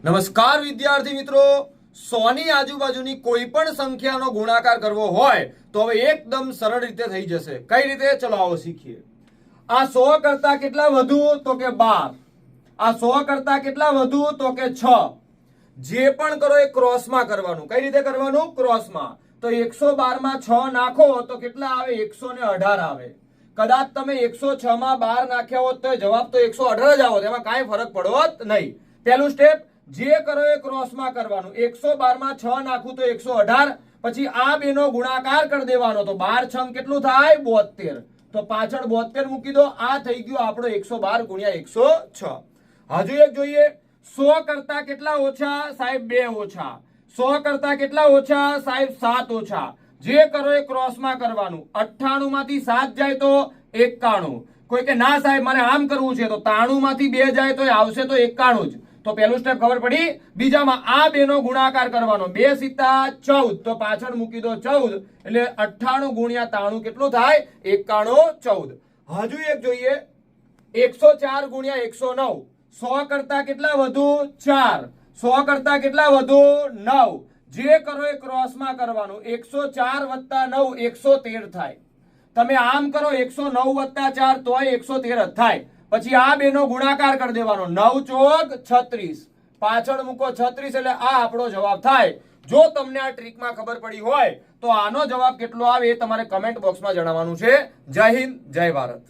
નમસ્કાર વિદ્યાર્થી મિત્રો, 100 ની આજુબાજુની કોઈ પણ સંખ્યાનો ગુણાકાર કરવો હોય તો હવે એકદમ સરળ રીતે થઈ જશે. કઈ રીતે? ચલો આવો શીખીએ. આ 100 કરતા કેટલા વધુ? તો કે 12. આ 100 કરતા કેટલા વધુ? તો કે 6. જે પણ કરો એ ક્રોસમાં કરવાનું. કઈ રીતે કરવાનું? ક્રોસમાં. તો 112 માં 6 નાખો તો કેટલા આવે? 118 આવે. કદાચ તમે 106 માં 12 નાખ્યા હોત તો જવાબ તો 118 જ આવત. એમાં કાંઈ ફરક પડોત નહીં. પહેલું સ્ટેપ, જે કરો એ ક્રોસમાં કરવાનું. 112 માં 6 નાખું તો 118, પછી આ બેનો ગુણાકાર કરી દેવાનો. તો 12 છંગ કેટલું થાય? 72. તો પાછળ 72 મૂકી દો. આ થઈ ગયું આપણો 112 ગુણ્યા 106. હજુ એક જોઈએ. 100 કરતા કેટલા ઓછા? સાહેબ 2 ઓછા. 100 કરતા કેટલા ઓછા? સાહેબ 7 ઓછા. જે કરો એ ક્રોસમાં કરવાનું. 98 માંથી 7 જાય તો 91. કોઈ કે ના સાહેબ મારે આમ કરવું છે, તો 93 માંથી 2 જાય તો આવશે તો 91 જ. તો પહેલું સ્ટેપ ખબર પડી. બીજામાં આ બેનો ગુણાકાર કરવાનો. 2 સિત્તા 14, તો પાછળ મૂકી દો 14. એટલે 98 ગુણ્યા 93 કેટલું થાય? 91 14. હજુ એક જોઈએ. 104 ગુણ્યા 109. 100 કરતા કેટલા વધુ? 4. 100 કરતા કેટલા વધુ? 9. જે કરો એ ક્રોસમાં કરવાનું. 104 વત્તા 9 113 થાય. તમે આમ કરો 109 વત્તા 4 તોય 113 જ થાય. પછી આ બેનો ગુણાકાર કરી દેવાનો. 9 ચોક 36, પાછળ મૂકો 36. એટલે આ આપણો જવાબ થાય. જો તમને આ ટ્રીકમાં ખબર પડી હોય તો આનો જવાબ કેટલો આવે એ તમારે કમેન્ટ બોક્સમાં જણાવવાનું છે. જય હિન્દ, જય ભારત.